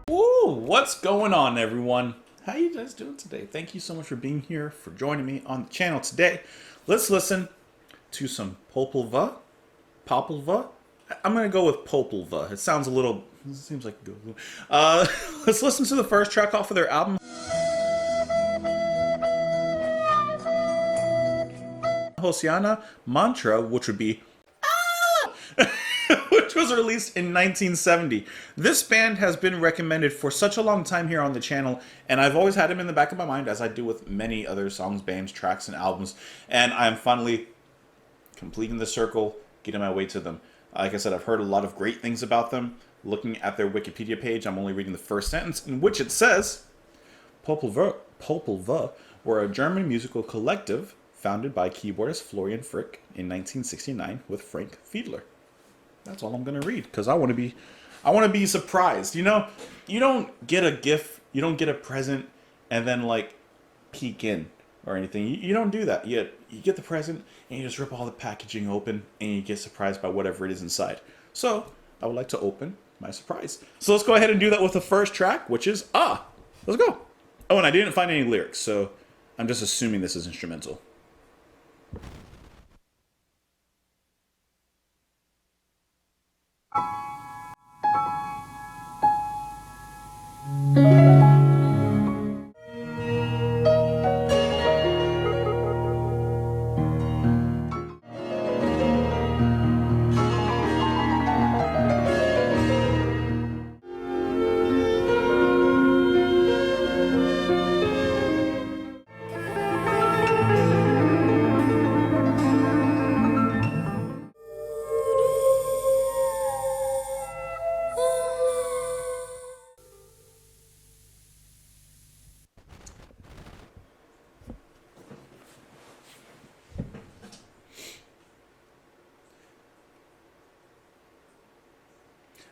Woo! What's going on, everyone? How you guys doing today? Thank you so much for being here, for joining me on the channel today. Let's listen to some Popol. I'm gonna go with Popol. It sounds a little. It seems like good. Let's listen to the first track off of their album, Hosianna Mantra, which would be which was released in 1970. This band has been recommended for such a long time here on the channel, and I've always had them in the back of my mind, as I do with many other songs, bands, tracks, and albums, and I'm finally completing the circle, getting my way to them. Like I said, I've heard a lot of great things about them. Looking at their Wikipedia page, I'm only reading the first sentence, in which it says, Popol were a German musical collective founded by keyboardist Florian Frick in 1969 with Frank Fiedler. That's all I'm gonna read, because I want to be surprised. You know, you don't get a gift, you don't get a present, and then like peek in or anything. You don't do that. You get the present and you just rip all the packaging open and you get surprised by whatever it is inside. So I would like to open my surprise. So let's go ahead and do that with the first track, which is Let's go. Oh, and I didn't find any lyrics, so I'm just assuming this is instrumental.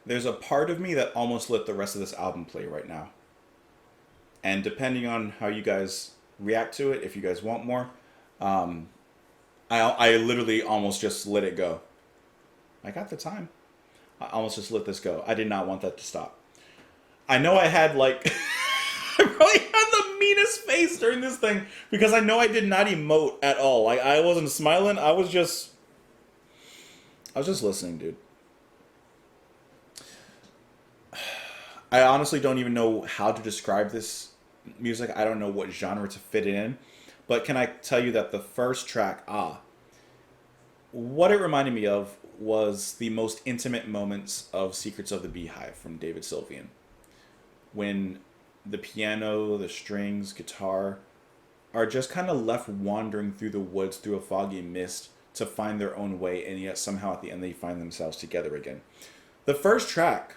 There's a part of me that almost let the rest of this album play right now. And depending on how you guys react to it, if you guys want more, I literally almost just let it go. I got the time. I almost just let this go. I did not want that to stop. I know I had like... I probably had the meanest face during this thing, because I know I did not emote at all. Like, I wasn't smiling. I was just listening, dude. I honestly don't even know how to describe this music. I don't know what genre to fit it in. But can I tell you that the first track, what it reminded me of was the most intimate moments of Secrets of the Beehive from David Sylvian. When the piano, the strings, guitar are just kind of left wandering through the woods through a foggy mist to find their own way, and yet somehow at the end they find themselves together again. The first track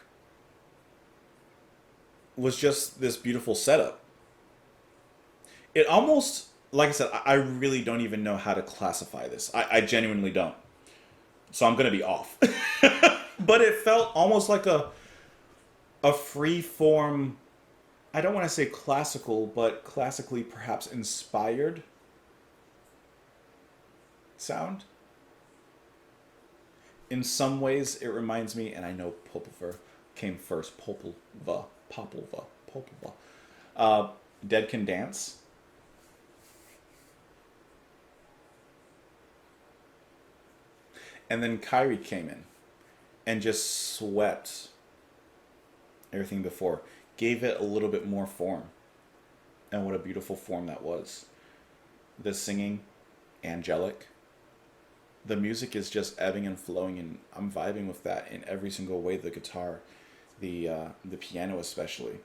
was just this beautiful setup. It almost, like I said, I really don't even know how to classify this. I genuinely don't. So I'm going to be off. But it felt almost like a free form, I don't want to say classical, but classically perhaps inspired sound. In some ways, it reminds me, and I know Popol came first, Popol. Dead Can Dance. And then Kyrie came in and just swept everything before. Gave it a little bit more form. And what a beautiful form that was. The singing, angelic. The music is just ebbing and flowing, and I'm vibing with that in every single way. The guitar, the piano especially.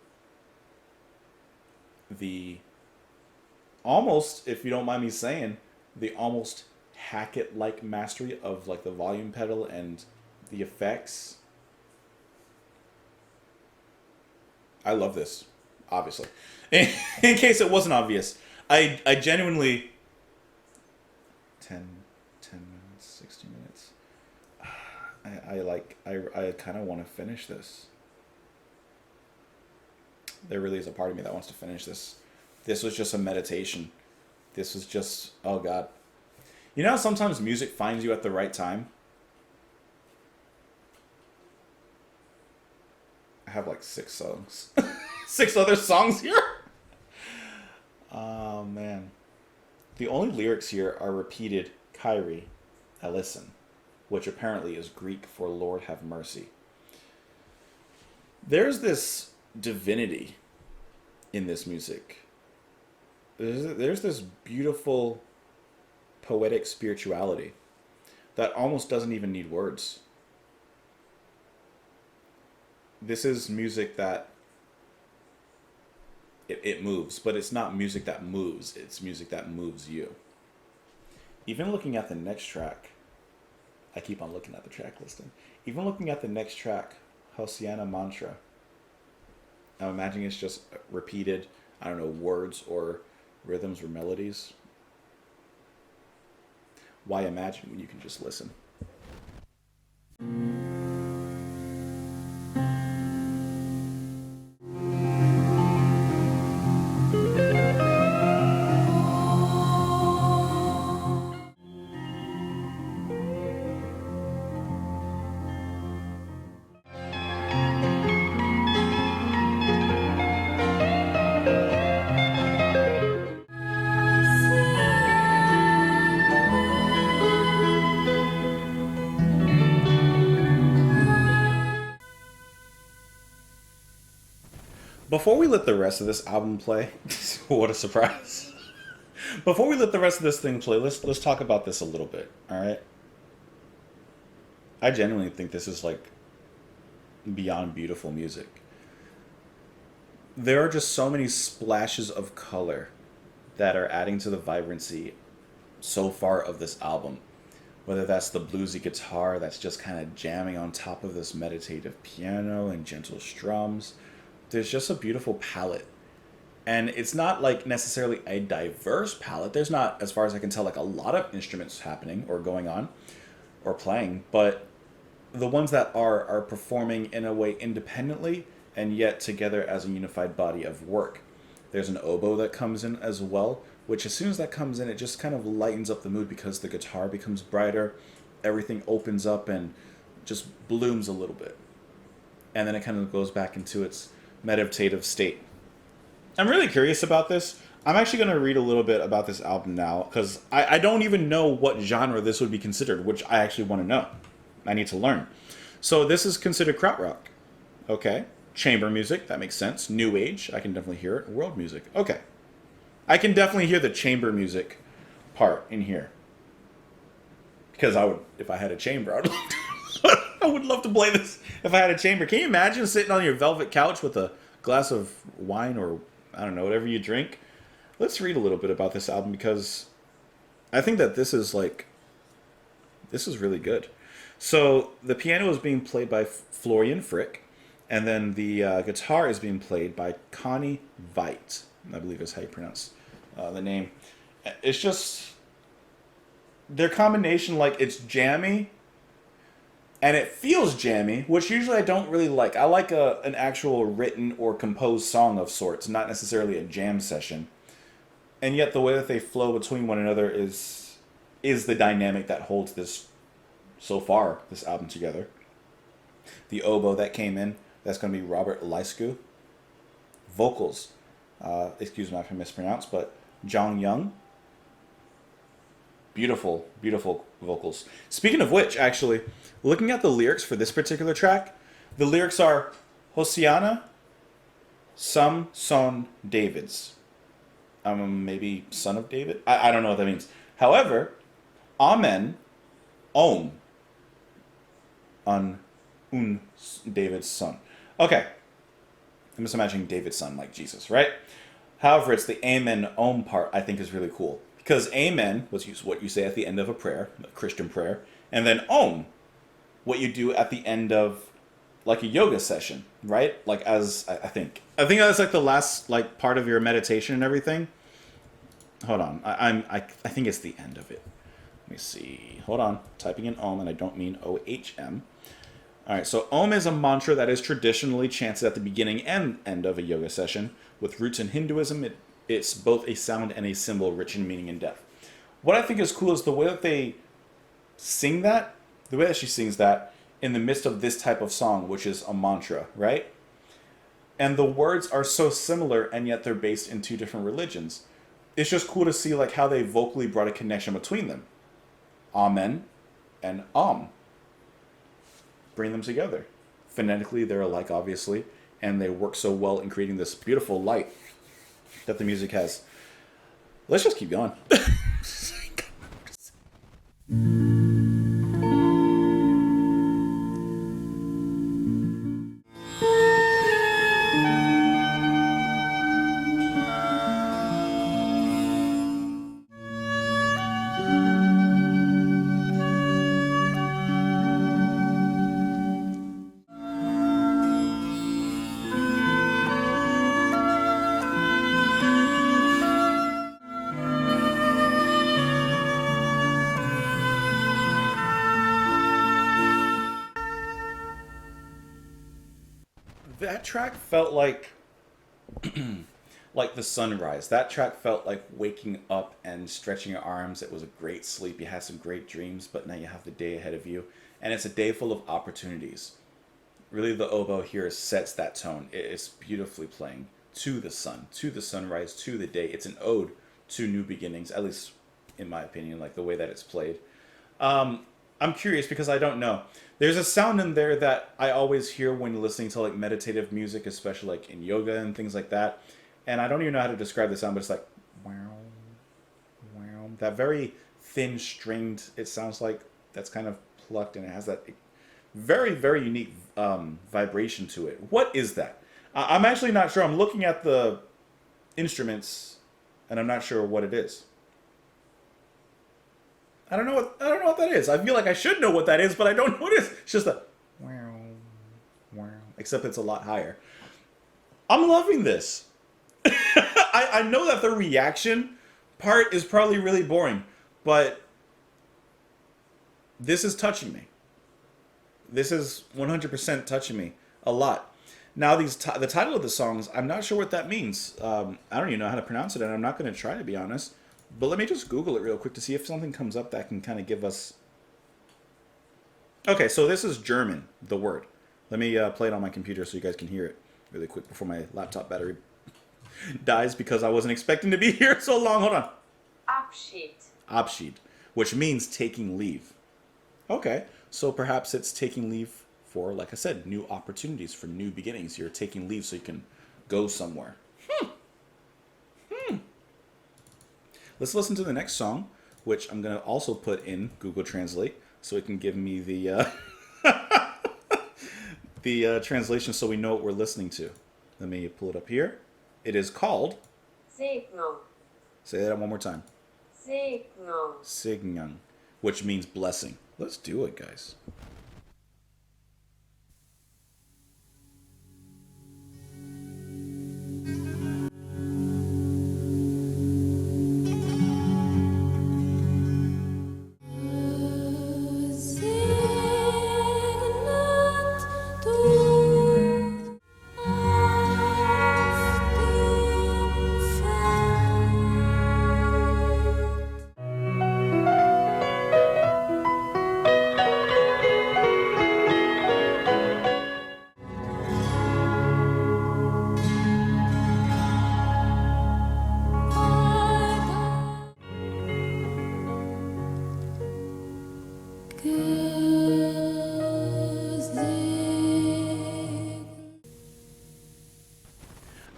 The almost, if you don't mind me saying, the almost Hackett-like mastery of like the volume pedal and the effects. I love this, obviously. In case it wasn't obvious, I genuinely 10 minutes, 60 minutes. I kind of want to finish this. There really is a part of me that wants to finish this. This was just a meditation. This was just, oh God. You know how sometimes music finds you at the right time? have like 6 songs. 6 other songs here? Oh, man. The only lyrics here are repeated Kyrie eleison, which apparently is Greek for Lord have mercy. There's this divinity in this music. There's this beautiful poetic spirituality that almost doesn't even need words. This is music that it moves, but it's not music that moves. It's music that moves you. Even looking at the next track, I keep on looking at the track listing. Even looking at the next track, Hosianna mantra, I'm imagining it's just repeated, I don't know, words or rhythms or melodies. Why imagine when you can just listen? Before we let the rest of this album play, what a surprise. Before we let the rest of this thing play, let's talk about this a little bit, all right? I genuinely think this is like beyond beautiful music. There are just so many splashes of color that are adding to the vibrancy so far of this album. Whether that's the bluesy guitar that's just kind of jamming on top of this meditative piano and gentle strums. There's just a beautiful palette. And it's not like necessarily a diverse palette. There's not, as far as I can tell, like a lot of instruments happening or going on or playing. But the ones that are performing in a way independently and yet together as a unified body of work. There's an oboe that comes in as well, which as soon as that comes in, it just kind of lightens up the mood because the guitar becomes brighter, everything opens up and just blooms a little bit. And then it kind of goes back into its meditative state. I'm really curious about this. I'm actually going to read a little bit about this album now because I don't even know what genre this would be considered, which I actually want to know. I need to learn. So this is considered krautrock. Okay. Chamber music, that makes sense. New age, I can definitely hear it. World music, okay. I can definitely hear the chamber music part in here. Because I would, if I had a chamber, I would love to play this if I had a chamber. Can you imagine sitting on your velvet couch with a glass of wine or, I don't know, whatever you drink? Let's read a little bit about this album because I think that this is really good. So the piano is being played by Florian Frick, and then the guitar is being played by Connie Veit. I believe is how you pronounce the name. It's just their combination, like it's jammy, and it feels jammy, which usually I don't really like. I like an actual written or composed song of sorts, not necessarily a jam session. And yet the way that they flow between one another is the dynamic that holds this album together. The oboe that came in, that's going to be Robert Lysku. Vocals, excuse me if I mispronounce, but Jong Young. Beautiful, beautiful vocals. Speaking of which, actually, looking at the lyrics for this particular track, the lyrics are Hosianna, some son David's. Maybe son of David? I don't know what that means. However, Amen, Om, un David's son. Okay. I'm just imagining David's son like Jesus, right? However, it's the Amen, Om part I think is really cool. Because Amen was what you say at the end of a prayer, a Christian prayer. And then Om, what you do at the end of like a yoga session, right? Like as, I think that's like the last like part of your meditation and everything. Hold on. I think it's the end of it. Let me see. Hold on. Typing in Om, and I don't mean O-H-M. All right, so Om is a mantra that is traditionally chanted at the beginning and end of a yoga session. With roots in Hinduism, it's both a sound and a symbol rich in meaning and depth. What I think is cool is the way that they sing that, the way that she sings that in the midst of this type of song, which is a mantra, right? and the words are so similar, and yet they're based in two different religions. It's just cool to see like how they vocally brought a connection between them. Amen and bring them together. Phonetically, they're alike, obviously, and they work so well in creating this beautiful light that the music has. Let's just keep going. That track felt like the sunrise. That track felt like waking up and stretching your arms. It was a great sleep. You had some great dreams, but now you have the day ahead of you, and it's a day full of opportunities. Really, the oboe here sets that tone. It's beautifully playing to the sun, to the sunrise, to the day. It's an ode to new beginnings, at least in my opinion, like the way that it's played. I'm curious because I don't know. There's a sound in there that I always hear when listening to like meditative music, especially like in yoga and things like that. And I don't even know how to describe the sound, but it's like wow, wow. That very thin stringed. It sounds like that's kind of plucked, and it has that very very unique vibration to it. What is that? I'm actually not sure. I'm looking at the instruments, and I'm not sure what it is. I don't know what that is. I feel like I should know what that is, but I don't know what it is. It's just a wow, wow. Except it's a lot higher. I'm loving this. I know that the reaction part is probably really boring, but this is touching me. This is 100% touching me a lot. Now, the title of the songs, I'm not sure what that means. I don't even know how to pronounce it, and I'm not going to try, to be honest. But let me just Google it real quick to see if something comes up that can kind of give us... Okay, so this is German, the word. Let me play it on my computer so you guys can hear it really quick before my laptop battery dies, because I wasn't expecting to be here so long. Hold on. Abschied. Abschied, which means taking leave. Okay, so perhaps it's taking leave for, like I said, new opportunities, for new beginnings. You're taking leave so you can go somewhere. Let's listen to the next song, which I'm going to also put in Google Translate so it can give me the the translation so we know what we're listening to. Let me pull it up here. It is called... Segnung. Say that one more time. Segnung. Segnung, which means blessing. Let's do it, guys.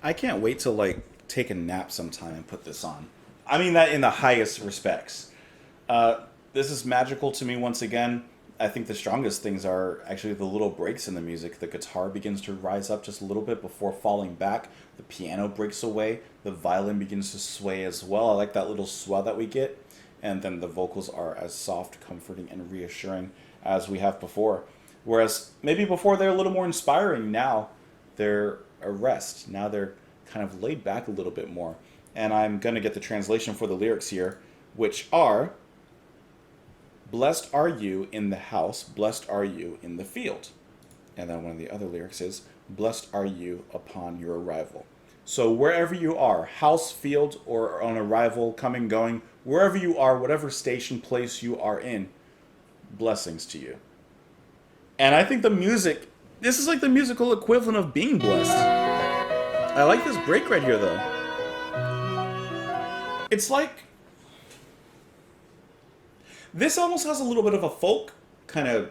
I can't wait to like take a nap sometime and put this on. I mean that in the highest respects. This is magical to me once again. I think the strongest things are actually the little breaks in the music. The guitar begins to rise up just a little bit before falling back. The piano breaks away. The violin begins to sway as well. I like that little swell that we get. And then the vocals are as soft, comforting, and reassuring as we have before. Whereas maybe before they're a little more inspiring, now they're a rest. Now they're kind of laid back a little bit more. And I'm going to get the translation for the lyrics here, which are, blessed are you in the house, blessed are you in the field. And then one of the other lyrics is, blessed are you upon your arrival. So wherever you are, house, field, or on arrival, coming, going, wherever you are, whatever station, place you are in, blessings to you. And I think the music, this is like the musical equivalent of being blessed. I like this break right here, though. It's like... This almost has a little bit of a folk kind of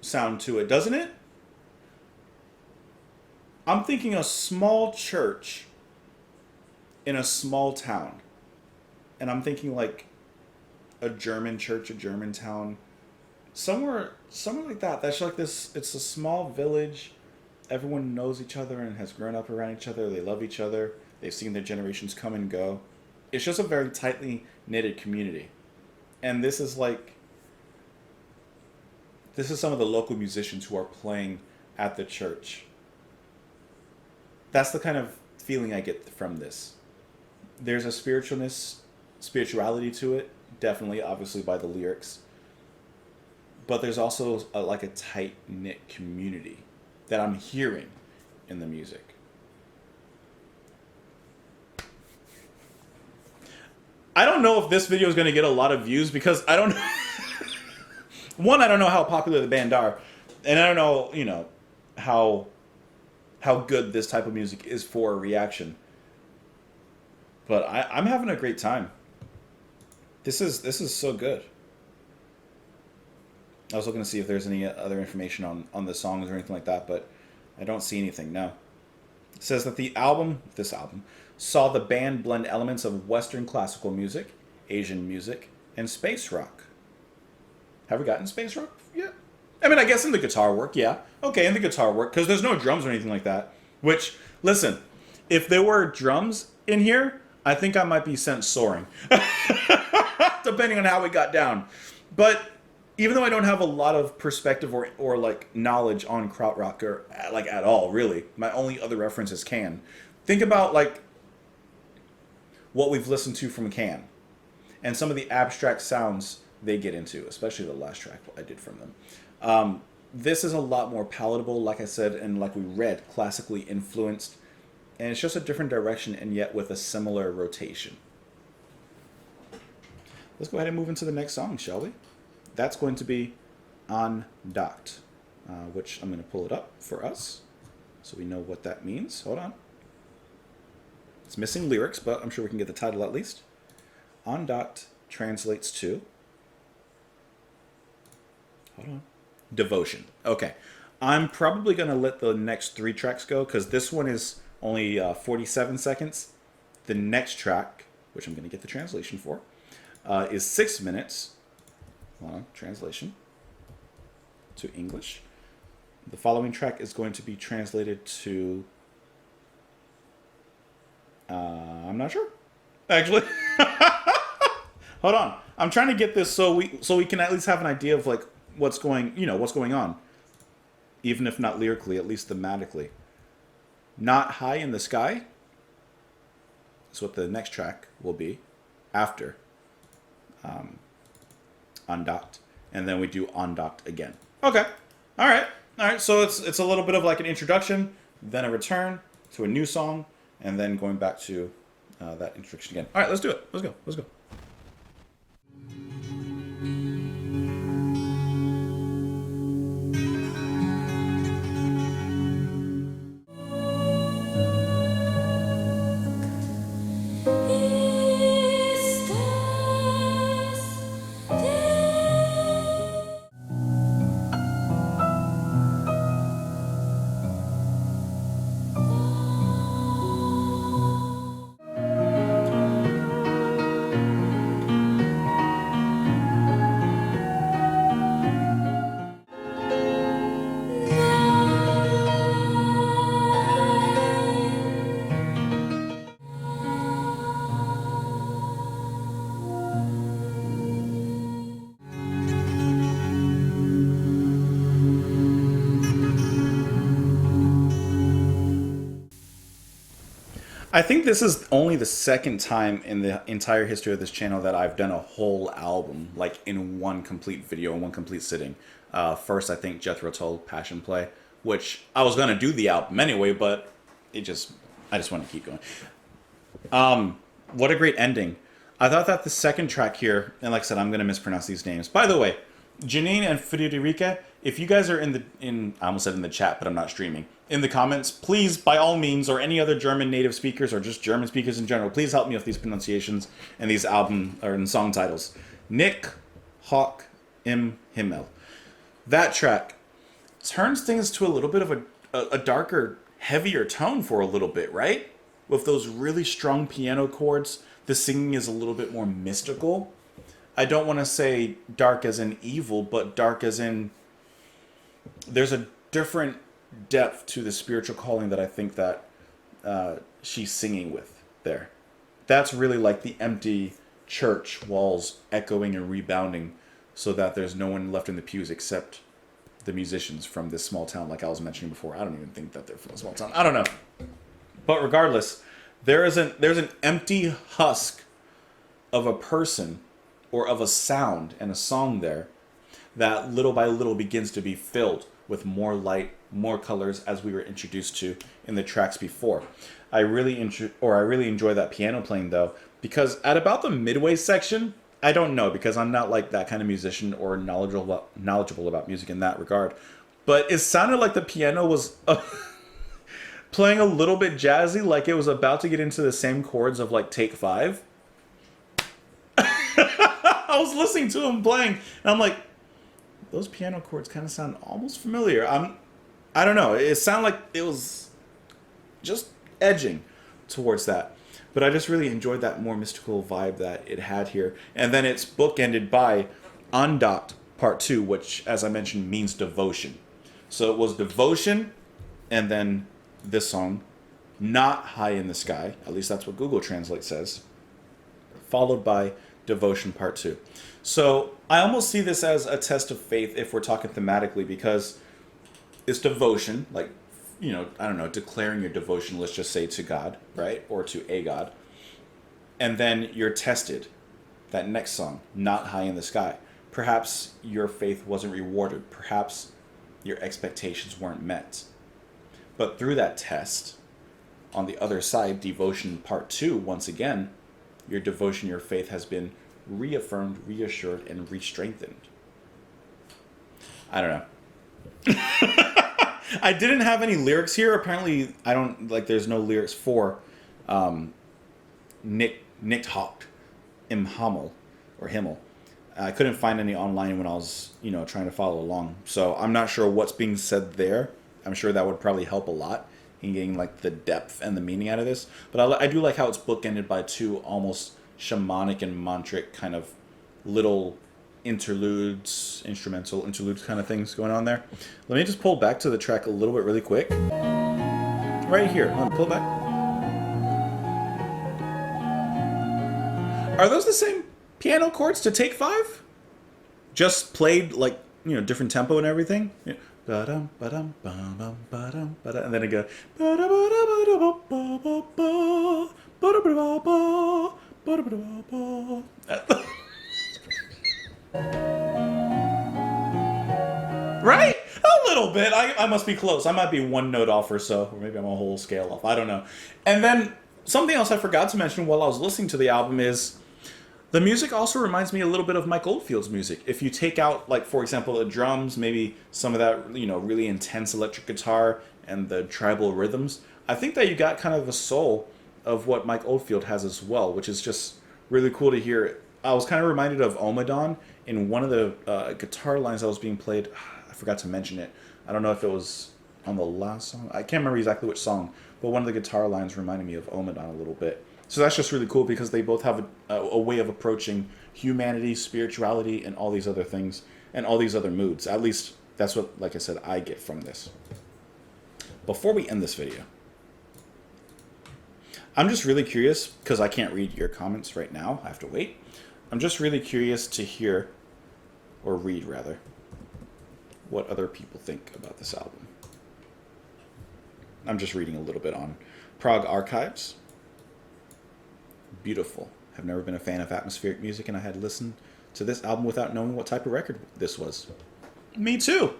sound to it, doesn't it? I'm thinking a small church in a small town. And I'm thinking like a German church, a German town. Somewhere like that. That's like this, it's a small village. Everyone knows each other and has grown up around each other. They love each other. They've seen their generations come and go. It's just a very tightly knitted community. And this is some of the local musicians who are playing at the church. That's the kind of feeling I get from this. There's a spirituality to it, definitely, obviously by the lyrics. But there's also a tight-knit community that I'm hearing in the music. I don't know if this video is going to get a lot of views because I don't know. One, I don't know how popular the band are, and I don't know, how good this type of music is for a reaction. But I'm having a great time. This is so good. I was looking to see if there's any other information on the songs or anything like that, but I don't see anything, no. It says that this album, saw the band blend elements of Western classical music, Asian music, and space rock. Have we gotten space rock yet? I mean, I guess in the guitar work, yeah. Okay, in the guitar work, because there's no drums or anything like that. Which, listen, if there were drums in here, I think I might be sent soaring. Depending on how we got down. But even though I don't have a lot of perspective or like knowledge on krautrock or like at all, really, my only other reference is Can. Think about like what we've listened to from Can and some of the abstract sounds they get into, especially the last track I did from them. This is a lot more palatable, like I said, and like we read, classically influenced. And it's just a different direction and yet with a similar rotation. Let's go ahead and move into the next song, shall we? That's going to be Undocked, which I'm going to pull it up for us so we know what that means. Hold on. It's missing lyrics, but I'm sure we can get the title at least. Undocked translates to... Hold on. Devotion. Okay. I'm probably going to let the next 3 tracks go because this one is only 47 seconds. The next track, which I'm going to get the translation for, is 6 minutes. Hold on. Translation to English. The following track is going to be translated to... I'm not sure. Actually. Hold on. I'm trying to get this so we can at least have an idea of like what's going on. Even if not lyrically, at least thematically. Not High in the Sky is what the next track will be after Undocked. And then we do Undocked again. Okay. All right. So it's a little bit of like an introduction, then a return to a new song, and then going back to that introduction again. All right, let's do it. Let's go. I think this is only the second time in the entire history of this channel that I've done a whole album, like in one complete video, in one complete sitting. First, I think Jethro Tull, Passion Play, which I was going to do the album anyway, but I just want to keep going. What a great ending. I thought that the second track here, and like I said, I'm going to mispronounce these names. By the way, Janine and Federica, if you guys are I almost said in the chat, but I'm not streaming. In the comments, please, by all means, or any other German native speakers or just German speakers in general, please help me with these pronunciations and these album or song titles. Nick Hawk im Himmel. That track turns things to a little bit of a darker, heavier tone for a little bit, right? With those really strong piano chords, the singing is a little bit more mystical. I don't want to say dark as in evil, but dark as in there's a different depth to the spiritual calling that I think that she's singing with there. That's really like the empty church walls echoing and rebounding so that there's no one left in the pews except the musicians from this small town, like I was mentioning before. I don't even think that they're from a small town. I don't know. But regardless, there's an empty husk of a person or of a sound and a song there that little by little begins to be filled with more light, more colors, as we were introduced to in the tracks before. I really enjoy that piano playing though, because at about the midway section, I don't know because I'm not like that kind of musician or knowledgeable about music in that regard, but it sounded like the piano was playing a little bit jazzy, like it was about to get into the same chords of like Take 5. I was listening to him playing, and I'm like, those piano chords kind of sound almost familiar. I don't know. It sounded like it was just edging towards that. But I just really enjoyed that more mystical vibe that it had here. And then it's bookended by Andacht Part 2, which, as I mentioned, means devotion. So it was devotion, and then this song, Not High in the Sky. At least that's what Google Translate says. Followed by Devotion Part 2. So I almost see this as a test of faith if we're talking thematically, because it's devotion, like, I don't know, declaring your devotion, let's just say to God, right? Or to a God. And then you're tested. That next song, Not High in the Sky. Perhaps your faith wasn't rewarded. Perhaps your expectations weren't met. But through that test, on the other side, Devotion Part 2, once again, your devotion, your faith has been reaffirmed, reassured, and re-strengthened. I don't know. I didn't have any lyrics here. Apparently, there's no lyrics for Nicht Haupt im Himmel, or Himmel. I couldn't find any online when I was, trying to follow along. So I'm not sure what's being said there. I'm sure that would probably help a lot in getting like the depth and the meaning out of this. But I do like how it's bookended by two almost shamanic and mantric kind of little interludes, instrumental interludes kind of things going on there. Let me just pull back to the track a little bit really quick. Right here. Let me pull back. Are those the same piano chords to Take 5? Just played like, different tempo and everything? Yeah. Ba-dum, ba-dum, ba-dum, ba-dum, ba-dum, and then it goes. Right? A little bit. I must be close. I might be one note off or so, or maybe I'm a whole scale off. I don't know. And then something else I forgot to mention while I was listening to the album is the music also reminds me a little bit of Mike Oldfield's music. If you take out, like, for example, the drums, maybe some of that, really intense electric guitar and the tribal rhythms, I think that you got kind of a soul of what Mike Oldfield has as well, which is just really cool to hear. I was kind of reminded of Omadon in one of the guitar lines that was being played. I forgot to mention it. I don't know if it was on the last song. I can't remember exactly which song, but one of the guitar lines reminded me of Omadon a little bit. So that's just really cool because they both have a way of approaching humanity, spirituality, and all these other things, and all these other moods. At least that's what, like I said, I get from this. Before we end this video, I'm just really curious, because I can't read your comments right now. I have to wait. I'm just really curious to hear, or read rather, what other people think about this album. I'm just reading a little bit on Prague Archives. Beautiful. I've never been a fan of atmospheric music, and I had listened to this album without knowing what type of record this was. Me too.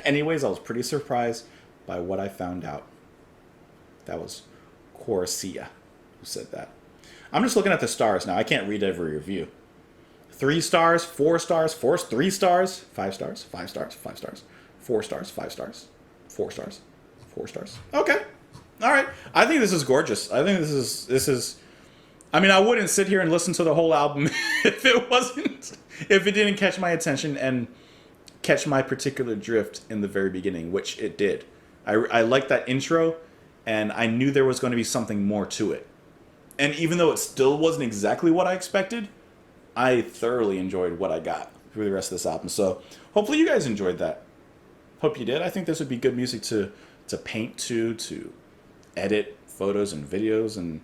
Anyways, I was pretty surprised by what I found out. That was Corsia who said that. I'm just looking at the stars now. I can't read every review. 3 stars, 4 stars, 3 stars, 5 stars, 5 stars, 5 stars, 4 stars, 5 stars, 4 stars, 4 stars. Okay. All right. I think this is gorgeous. I think this is I mean, I wouldn't sit here and listen to the whole album if it didn't catch my attention and catch my particular drift in the very beginning, which it did. I liked that intro, and I knew there was going to be something more to it. And even though it still wasn't exactly what I expected, I thoroughly enjoyed what I got through the rest of this album. So hopefully you guys enjoyed that. Hope you did. I think this would be good music to paint to edit photos and videos and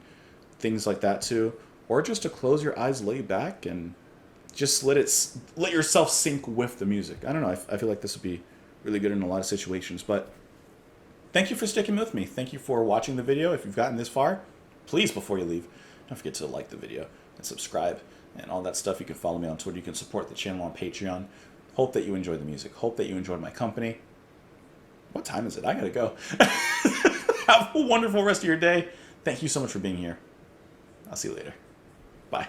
things like that too, or just to close your eyes, lay back, and just let yourself sink with the music. I don't know. I feel like this would be really good in a lot of situations. But thank you for sticking with me. Thank you for watching the video. If you've gotten this far, please, before you leave, don't forget to like the video and subscribe and all that stuff. You can follow me on Twitter. You can support the channel on Patreon. Hope that you enjoy the music. Hope that you enjoyed my company. What time is it? I gotta go. Have a wonderful rest of your day. Thank you so much for being here. I'll see you later. Bye.